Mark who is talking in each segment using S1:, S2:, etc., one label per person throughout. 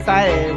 S1: Excited.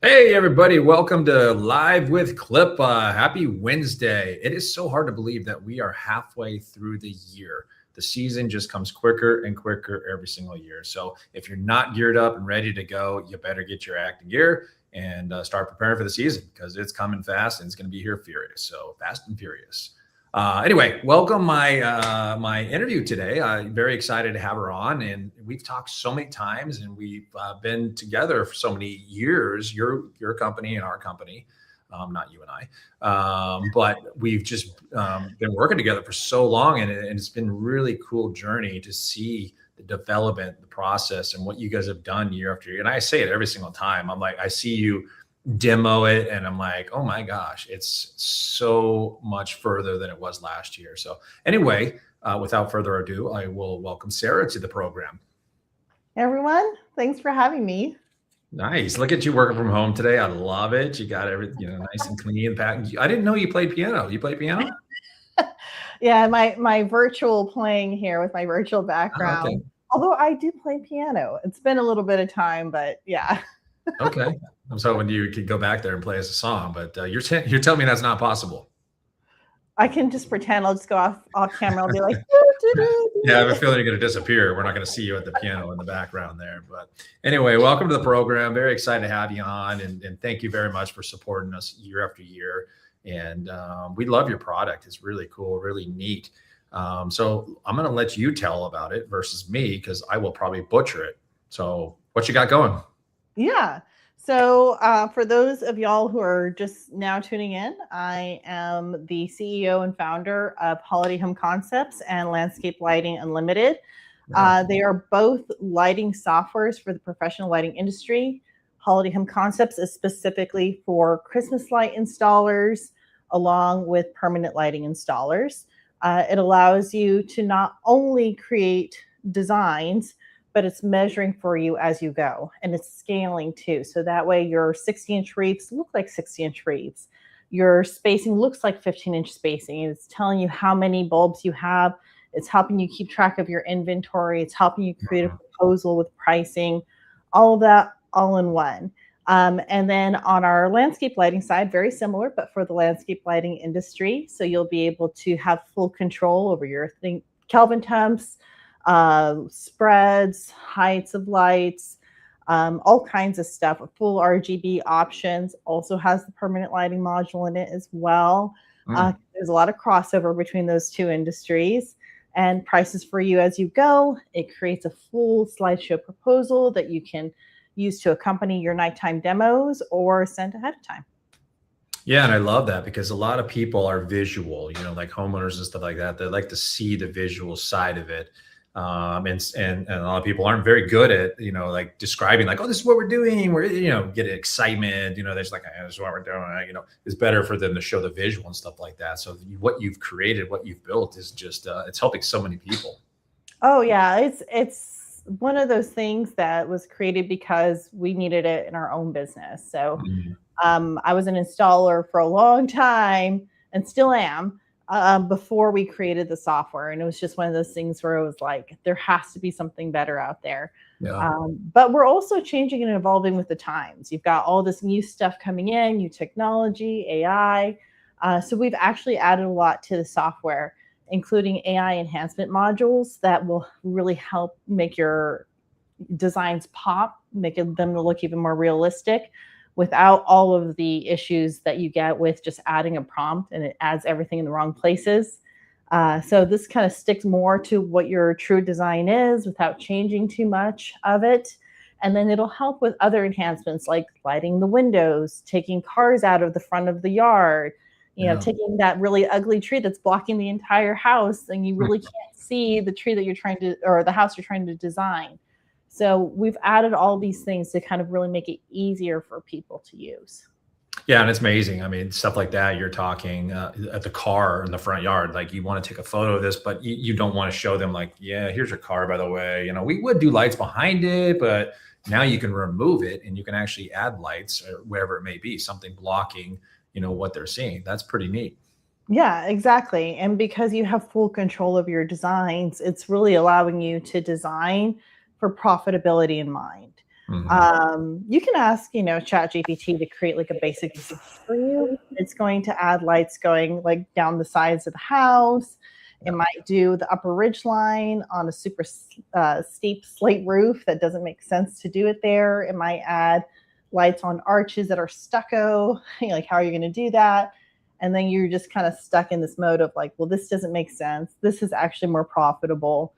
S2: Hey everybody, welcome to Live with CLIPA. Happy Wednesday. It is so hard to believe that we are halfway through the year. The season just comes quicker and quicker every single year. So if you're not geared up and ready to go, you better get your act in gear and start preparing for the season because it's coming fast and it's going to be here furious. So fast and furious. Anyway, welcome my interview today. I'm very excited to have her on, and we've talked so many times, and we've been together for so many years. Your company and our company, not you and I, but we've just been working together for so long, and it's been a really cool journey to see the development, the process, and what you guys have done year after year. And I say it every single time. I'm like, I see you demo it and I'm like, oh my gosh, it's so much further than it was last year. So anyway, without further ado, I will welcome Sarah to the program.
S1: Hey everyone, thanks for having me.
S2: Nice. Look at you working from home today. I love it. You got everything, nice and clean. I didn't know you played piano. You play piano?
S1: Yeah, my virtual playing here with my virtual background.
S2: Okay.
S1: Although I do play piano. It's been a little bit of time, but yeah.
S2: Okay. I was hoping you could go back there and play us a song, but you're telling me that's not possible.
S1: I can just pretend. I'll just go off camera. I'll be like,
S2: yeah, I have a feeling you're going to disappear. We're not going to see you at the piano in the background there. But anyway, welcome to the program. Very excited to have you on, and thank you very much for supporting us year after year. And we love your product. It's really cool, really neat. So I'm going to let you tell about it versus me because I will probably butcher it. So what you got going?
S1: Yeah. So for those of y'all who are just now tuning in, I am the CEO and founder of Holiday Home Concepts and Landscape Lighting Unlimited. They are both lighting softwares for the professional lighting industry. Holiday Home Concepts is specifically for Christmas light installers, along with permanent lighting installers. It allows you to not only create designs, but it's measuring for you as you go, and it's scaling too. So that way your 60-inch wreaths look like 60-inch wreaths. Your spacing looks like 15-inch spacing. It's telling you how many bulbs you have. It's helping you keep track of your inventory. It's helping you create a proposal with pricing, all of that all in one. And then on our landscape lighting side, very similar, but for the landscape lighting industry. So you'll be able to have full control over your Kelvin temps, spreads, heights of lights, all kinds of stuff. Full RGB options. Also has the permanent lighting module in it as well. There's a lot of crossover between those two industries, and prices for you as you go. It creates a full slideshow proposal that you can use to accompany your nighttime demos or send ahead of time.
S2: Yeah, and I love that because a lot of people are visual, like homeowners and stuff like that. They like to see the visual side of it. And a lot of people aren't very good at, like describing like, oh, this is what we're doing. We're, get excitement, there's like, this is what we're doing, it's better for them to show the visual and stuff like that. So what you've created, what you've built is just, it's helping so many people.
S1: Oh yeah. It's one of those things that was created because we needed it in our own business. So, I was an installer for a long time and still am. Before we created the software. And it was just one of those things where it was like, there has to be something better out there. Yeah. But we're also changing and evolving with the times. You've got all this new stuff coming in, new technology, AI. So we've actually added a lot to the software, including AI enhancement modules that will really help make your designs pop, making them look even more realistic, without all of the issues that you get with just adding a prompt and it adds everything in the wrong places. So this kind of sticks more to what your true design is without changing too much of it. And then it'll help with other enhancements like lighting the windows, taking cars out of the front of the yard, taking that really ugly tree that's blocking the entire house and you really can't see the tree that you're trying to, or the house you're trying to design. So we've added all these things to kind of really make it easier for people to use.
S2: Yeah, and it's amazing. I mean, stuff like that. You're talking at the car in the front yard. Like you want to take a photo of this, but you don't want to show them like, yeah, here's your car, by the way. You know, we would do lights behind it, but now you can remove it and you can actually add lights or wherever it may be, something blocking, what they're seeing. That's pretty neat.
S1: Yeah, exactly. And because you have full control of your designs, it's really allowing you to design for profitability in mind.
S2: Hmm.
S1: You can ask, ChatGPT to create like a basic design for you. It's going to add lights going like down the sides of the house. It
S2: Yeah.
S1: might do the upper ridge line on a super steep slate roof that doesn't make sense to do it there. It might add lights on arches that are stucco. Like, how are you going to do that? And then you're just kind of stuck in this mode of like, well, this doesn't make sense. This is actually more profitable.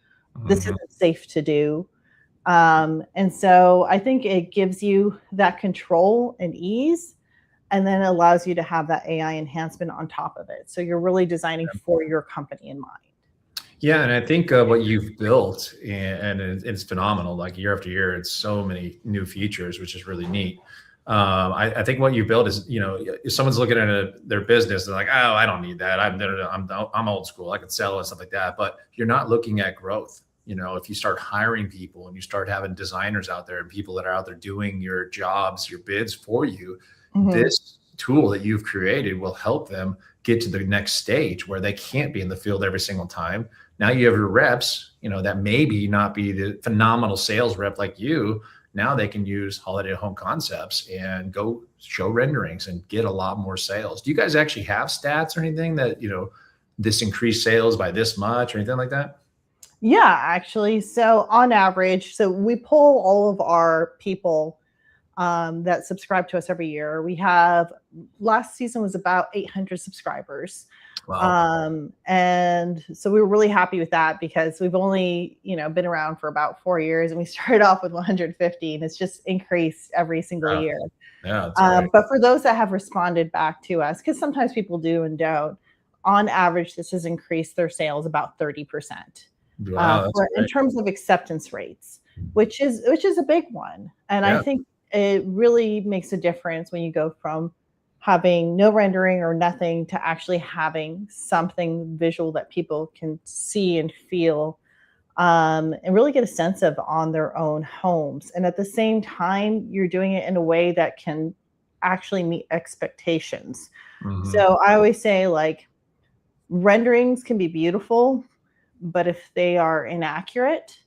S1: This
S2: Hmm.
S1: isn't safe to do. And so I think it gives you that control and ease, and then it allows you to have that AI enhancement on top of it. So you're really designing for your company in mind.
S2: Yeah, and I think what you've built, and it's phenomenal. Like year after year, it's so many new features, which is really neat. I think what you built is, if someone's looking at their business, they're like, oh, I don't need that. I'm old school. I can sell and stuff like that. But you're not looking at growth. If you start hiring people and you start having designers out there and people that are out there doing your jobs, your bids for you,
S1: Mm-hmm.
S2: this tool that you've created will help them get to the next stage where they can't be in the field every single time. Now you have your reps, that maybe not be the phenomenal sales rep like you. Now they can use holiday home concepts and go show renderings and get a lot more sales. Do you guys actually have stats or anything that, this increased sales by this much or anything like that?
S1: Yeah, actually. So on average, so we pull all of our people that subscribe to us every year. We have last season was about 800 subscribers.
S2: Wow.
S1: And so we were really happy with that because we've only, been around for about 4 years, and we started off with 150, and it's just increased every single
S2: Yeah.
S1: year.
S2: Yeah, that's great.
S1: But for those that have responded back to us, because sometimes people do and don't, on average, this has increased their sales about 30%.
S2: Wow, that's
S1: In
S2: great.
S1: terms of acceptance rates, which is a big one. And I
S2: Yeah.
S1: think it really makes a difference when you go from having no rendering or nothing to actually having something visual that people can see and feel, and really get a sense of on their own homes. And at the same time, you're doing it in a way that can actually meet expectations.
S2: Hmm.
S1: So I always say, like, renderings can be beautiful, but if they are inaccurate,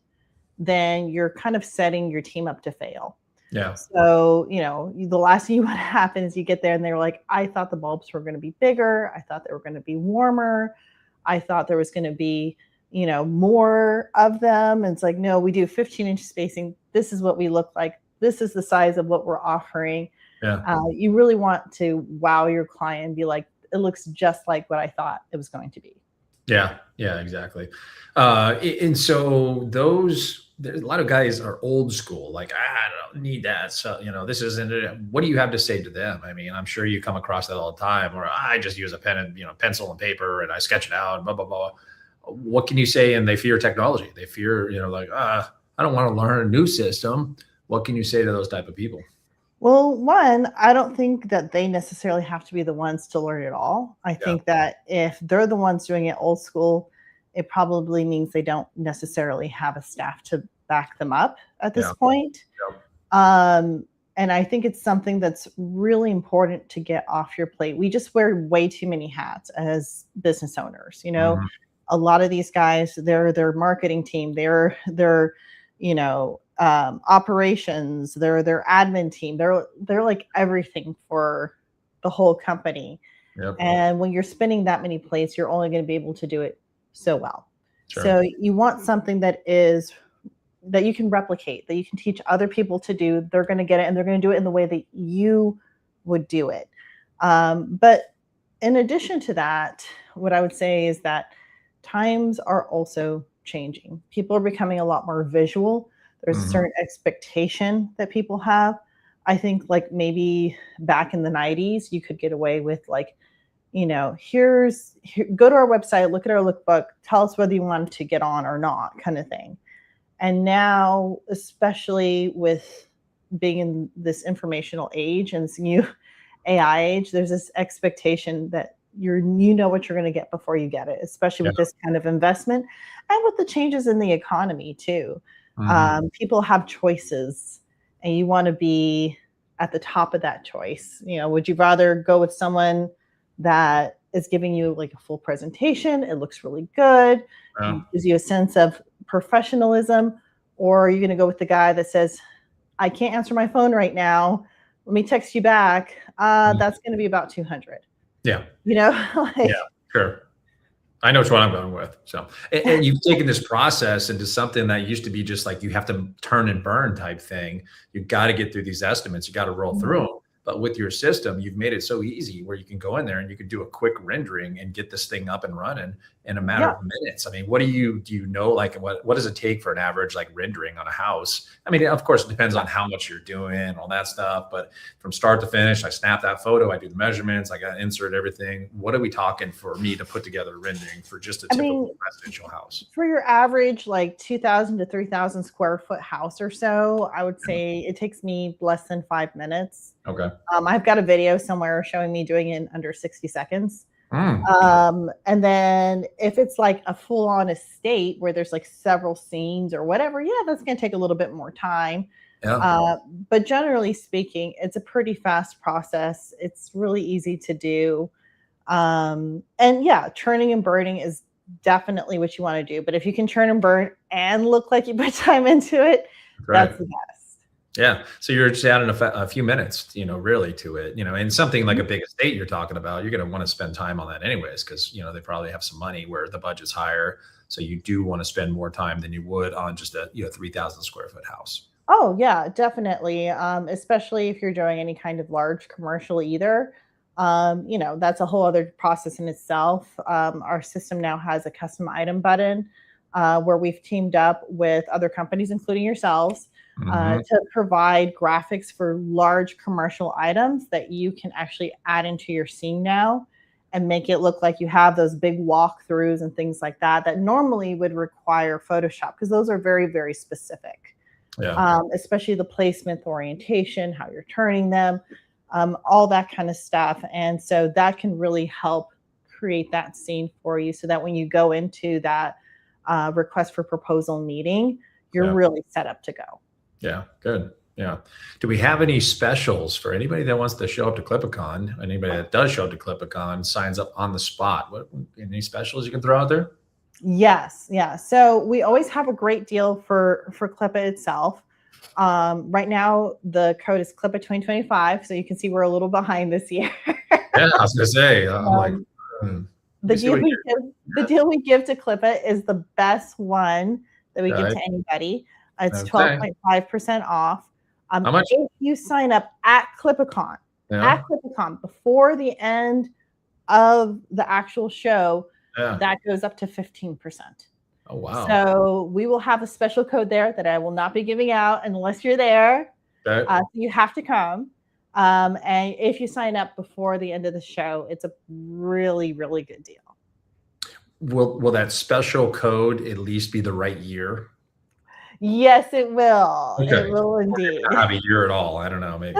S1: then you're kind of setting your team up to fail.
S2: Yeah.
S1: So, the last thing you want to happen is you get there and they're like, I thought the bulbs were going to be bigger. I thought they were going to be warmer. I thought there was going to be, more of them. And it's like, no, we do 15-inch spacing. This is what we look like. This is the size of what we're offering.
S2: Yeah.
S1: You really want to wow your client and be like, it looks just like what I thought it was going to be.
S2: Yeah, yeah, exactly. And so there's a lot of guys are old school, like, I don't need that. So, this isn't it. What do you have to say to them? I mean, I'm sure you come across that all the time, or I just use a pen and, pencil and paper and I sketch it out, blah, blah, blah. What can you say? And they fear technology. They fear, like, I don't want to learn a new system. What can you say to those type of people?
S1: Well, one, I don't think that they necessarily have to be the ones to learn it all. I
S2: Yeah.
S1: think that if they're the ones doing it old school, it probably means they don't necessarily have a staff to back them up at this
S2: Yeah.
S1: point.
S2: Yeah.
S1: And I think it's something that's really important to get off your plate. We just wear way too many hats as business owners.
S2: Mhm.
S1: A lot of these guys, they're their marketing team, they're operations, they're their admin team, they're like everything for the whole company.
S2: Yep.
S1: And when you're spinning that many plates, you're only going to be able to do it so well.
S2: Sure.
S1: So you want something that you can replicate, that you can teach other people to do. They're going to get it, and they're going to do it in the way that you would do it. But in addition to that, what I would say is that times are also changing. People are becoming a lot more visual. There's a
S2: Mhm.
S1: certain expectation that people have. I think, like, maybe back in the 90s, you could get away with, like, go to our website, look at our lookbook, tell us whether you want to get on or not, kind of thing. And now, especially with being in this informational age and this new AI age, there's this expectation that you know what you're going to get before you get it, especially with this kind of investment and with the changes in the economy too. People have choices, and you want to be at the top of that choice. You know, would you rather go with someone that is giving you like a full presentation, it looks really good, gives you a sense of professionalism, or are you going to go with the guy that says, I can't answer my phone right now, let me text you back, that's going to be about 200.
S2: Yeah.
S1: You know,
S2: like, yeah, sure. I know which one I'm going with. So, and you've taken this process into something that used to be just like you have to turn and burn type thing. You've got to get through these estimates. You got to roll through them. But with your system, you've made it so easy where you can go in there and you can do a quick rendering and get this thing up and running in a matter of minutes. I mean, what do you know, like what does it take for an average like rendering on a house? I mean, of course, it depends on how much you're doing, all that stuff. But from start to finish, I snap that photo, I do the measurements, I got to insert everything. What are we talking for me to put together a rendering for just a typical residential house?
S1: For your average, like 2,000 to 3,000 square foot house or so, I would say it takes me less than 5 minutes.
S2: Okay.
S1: I've got a video somewhere showing me doing it in under 60 seconds. And then if it's like a full on estate where there's like several scenes or whatever, that's going to take a little bit more time. But generally speaking, it's a pretty fast process. It's really easy to do. And churning and burning is definitely what you want to do. But if you can churn and burn and look like you put time into it, that's the best.
S2: Yeah. So you're just adding a few minutes, really to it, and something like a big estate you're talking about, you're going to want to spend time on that anyways, because, they probably have some money where the budget's higher. So you do want to spend more time than you would on just a, 3,000 square foot house.
S1: Oh, yeah, definitely. Especially if you're doing any kind of large commercial either. That's a whole other process in itself. Our system now has a custom item button where we've teamed up with other companies, including yourselves, to provide graphics for large commercial items that you can actually add into your scene now and make it look like you have those big walkthroughs and things like that normally would require Photoshop, because those are very, very specific. Especially the placement, the orientation, how you're turning them, all that kind of stuff. And so that can really help create that scene for you so that when you go into that request for proposal meeting, you're really set up to go. Yeah,
S2: good. Yeah. Do we have any specials for anybody that wants to show up to CLIPA Con? Anybody that does show up to CLIPA Con signs up on the spot. Any specials you can throw out there?
S1: Yes. Yeah. So we always have a great deal for CLIPA itself. Right now, the code is CLIPA 2025. So you can see we're a little behind this year.
S2: Yeah, I was going to say,
S1: the deal we give to CLIPA is the best one that we give to anybody. It's 12.5% off.
S2: How much?
S1: If you sign up at CLIPA Con before the end of the actual show, that goes up to 15%.
S2: Oh, wow.
S1: So we will have a special code there that I will not be giving out unless you're there. So you have to come. And if you sign up before the end of the show, it's a really, really good deal.
S2: Will that special code at least be the right year?
S1: Yes, it will.
S2: Okay.
S1: It will indeed.
S2: Not a year at all. I don't know, maybe.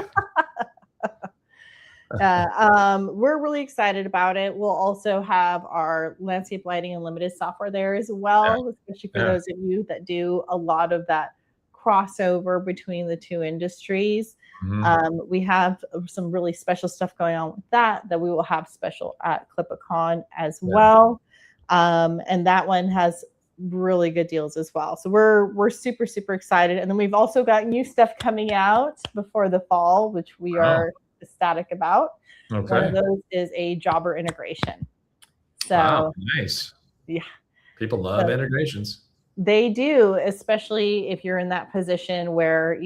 S1: We're really excited about it. We'll also have our landscape lighting and limited software there as well, especially for those of you that do a lot of that crossover between the two industries. We have some really special stuff going on with that we will have special at CLIPA Con as well. And that one has really good deals as well. So we're super, super excited. And then we've also got new stuff coming out before the fall, which we are ecstatic about. One of those is a jobber integration. So
S2: nice.
S1: Yeah.
S2: People love integrations.
S1: They do, especially if you're in that position where,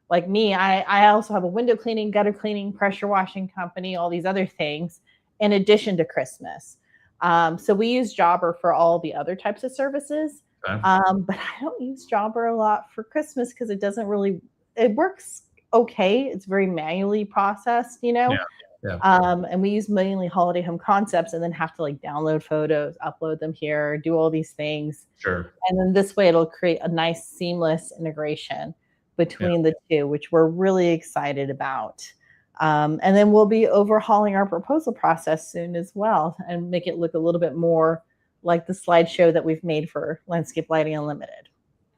S1: like me, I also have a window cleaning, gutter cleaning, pressure washing company, all these other things in addition to Christmas. So we use Jobber for all the other types of services. But I don't use Jobber a lot for Christmas because it works okay. It's very manually processed, and we use mainly Holiday Home Concepts and then have to download photos, upload them here, do all these things.
S2: Sure.
S1: And then this way it'll create a nice seamless integration between the two, which we're really excited about. And then we'll be overhauling our proposal process soon as well and make it look a little bit more like the slideshow that we've made for Landscape Lighting Unlimited.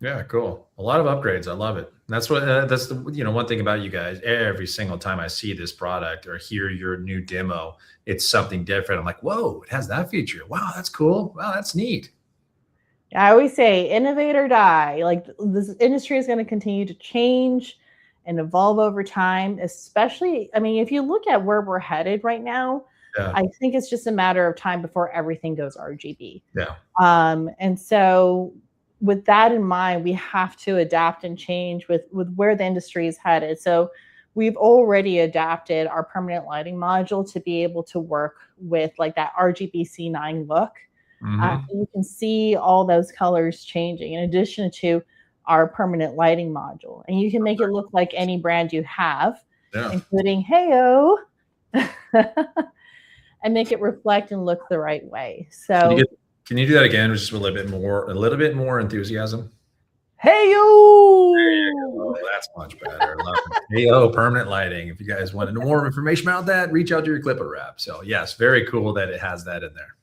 S2: Yeah, cool. A lot of upgrades. I love it. That's that's the one thing about you guys. Every single time I see this product or hear your new demo, it's something different. I'm like, whoa, it has that feature. Wow, that's cool. Wow, that's neat.
S1: I always say innovate or die. Like, this industry is going to continue to change and evolve over time, especially, I mean, if you look at where we're headed right now, I think it's just a matter of time before everything goes RGB.
S2: Yeah.
S1: And so with that in mind, we have to adapt and change with where the industry is headed. So we've already adapted our permanent lighting module to be able to work with like that RGB C9 look. You can see all those colors changing in addition to our permanent lighting module. And you can make it look like any brand you have, including Heyo, and make it reflect and look the right way. So
S2: can you do that again? Just a little bit more enthusiasm.
S1: Heyo!
S2: Oh, that's much better. Heyo, permanent lighting. If you guys want more information about that, reach out to your CLIPA rep. So yes, very cool that it has that in there.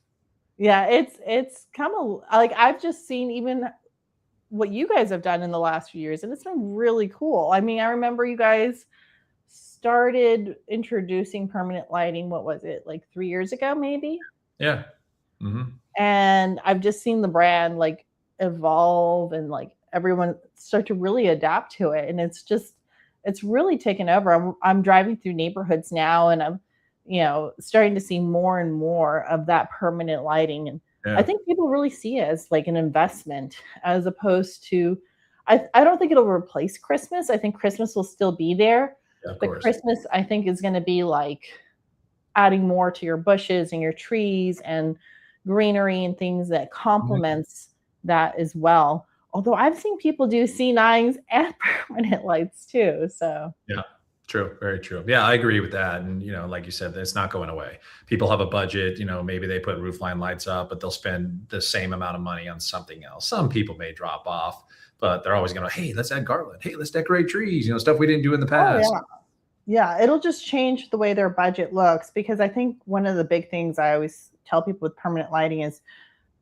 S1: Yeah, it's kind of like I've just seen even what you guys have done in the last few years, and it's been really cool. I mean, I remember you guys started introducing permanent lighting, what was it, like 3 years ago, maybe?
S2: Yeah.
S1: And I've just seen the brand like evolve and like everyone start to really adapt to it. And it's really taken over. I'm driving through neighborhoods now and I'm, starting to see more and more of that permanent lighting. And I think people really see it as like an investment as opposed to, I don't think it'll replace Christmas. I think Christmas will still be there. But Christmas, I think, is going to be like adding more to your bushes and your trees and greenery and things that complements that as well. Although I've seen people do C9s and permanent lights too. So
S2: yeah. True. Very true. Yeah, I agree with that. And, like you said, it's not going away. People have a budget, maybe they put roofline lights up, but they'll spend the same amount of money on something else. Some people may drop off, but they're always going to, hey, let's add garland. Hey, let's decorate trees, stuff we didn't do in the past.
S1: Oh, yeah. It'll just change the way their budget looks, because I think one of the big things I always tell people with permanent lighting is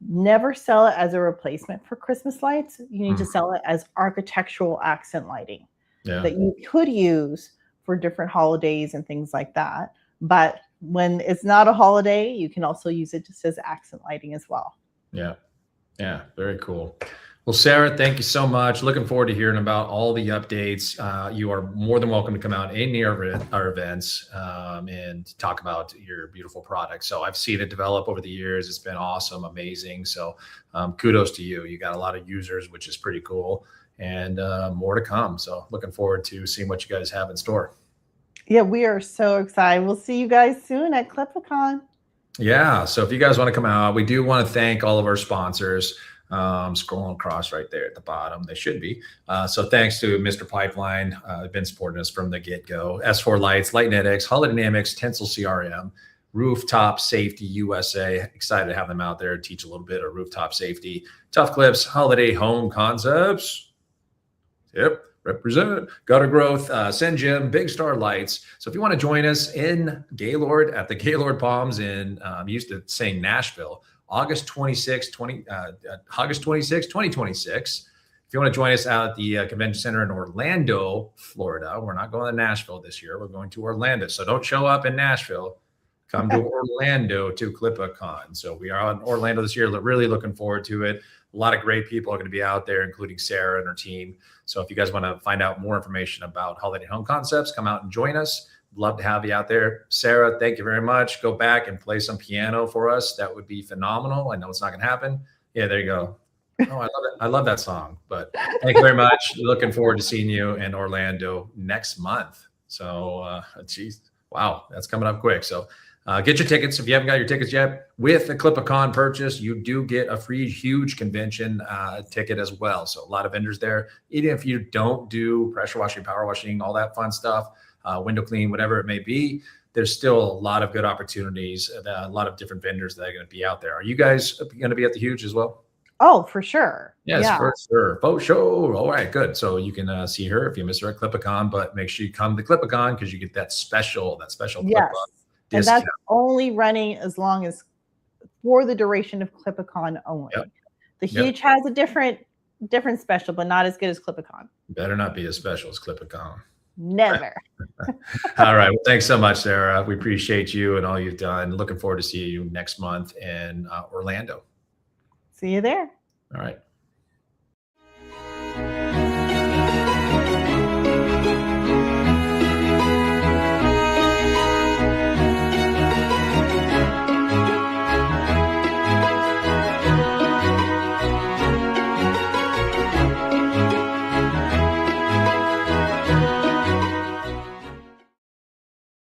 S1: never sell it as a replacement for Christmas lights. You need to sell it as architectural accent lighting that you could use for different holidays and things like that. But when it's not a holiday, you can also use it just as accent lighting as well.
S2: Yeah. Yeah. Very cool. Well, Sarah, thank you so much. Looking forward to hearing about all the updates. You are more than welcome to come out any of our events and talk about your beautiful product. So I've seen it develop over the years. It's been awesome, amazing. So kudos to you. You got a lot of users, which is pretty cool. And more to come. So looking forward to seeing what you guys have in store.
S1: Yeah, we are so excited. We'll see you guys soon at CLIPA Con.
S2: Yeah. So if you guys want to come out, we do want to thank all of our sponsors. Scrolling across right there at the bottom, they should be. So thanks to Mr. Pipeline, been supporting us from the get-go. S4 Lights, Lightnetics, Holodynamics, Tensile CRM, Rooftop Safety USA. Excited to have them out there, teach a little bit of rooftop safety. Tough Clips, Holiday Home Concepts. Yep, represent. Gutter Growth, Send Jim, Big Star Lights. So if you want to join us in Gaylord at the Gaylord Palms in, I'm used to saying Nashville, August 26, 2026. If you want to join us out at the Convention Center in Orlando, Florida, we're not going to Nashville this year. We're going to Orlando. So don't show up in Nashville. Come to Orlando to CLIPA Con. So we are in Orlando this year. Really looking forward to it. A lot of great people are going to be out there, including Sarah and her team. So if you guys want to find out more information about Holiday Home Concepts, come out and join us. Love to have you out there. Sarah, thank you very much. Go back and play some piano for us. That would be phenomenal. I know it's not going to happen. Yeah, there you go. Oh, I love it. I love that song. But thank you very much. Looking forward to seeing you in Orlando next month. So, geez, wow, that's coming up quick. So get your tickets. If you haven't got your tickets yet, with the CLIPA Con purchase, you do get a free huge convention ticket as well. So a lot of vendors there. Even if you don't do pressure washing, power washing, all that fun stuff, window clean, whatever it may be, there's still a lot of good opportunities, a lot of different vendors that are going to be out there. Are you guys going to be at the Huge as well?
S1: Oh, for sure.
S2: Yes,
S1: Yeah.
S2: for sure. Oh, show. All right, good. So you can see her if you miss her at CLIPA Con, but make sure you come to CLIPA Con because you get that special CLIPA
S1: Yes. And
S2: discount.
S1: that's only running as long as for the duration of CLIPA Con only.
S2: Yep.
S1: The Huge has a different special, but not as good as CLIPA Con.
S2: Better not be as special as CLIPA Con.
S1: Never.
S2: All right. Well, thanks so much, Sarah. We appreciate you and all you've done. Looking forward to seeing you next month in Orlando.
S1: See you there.
S2: All right.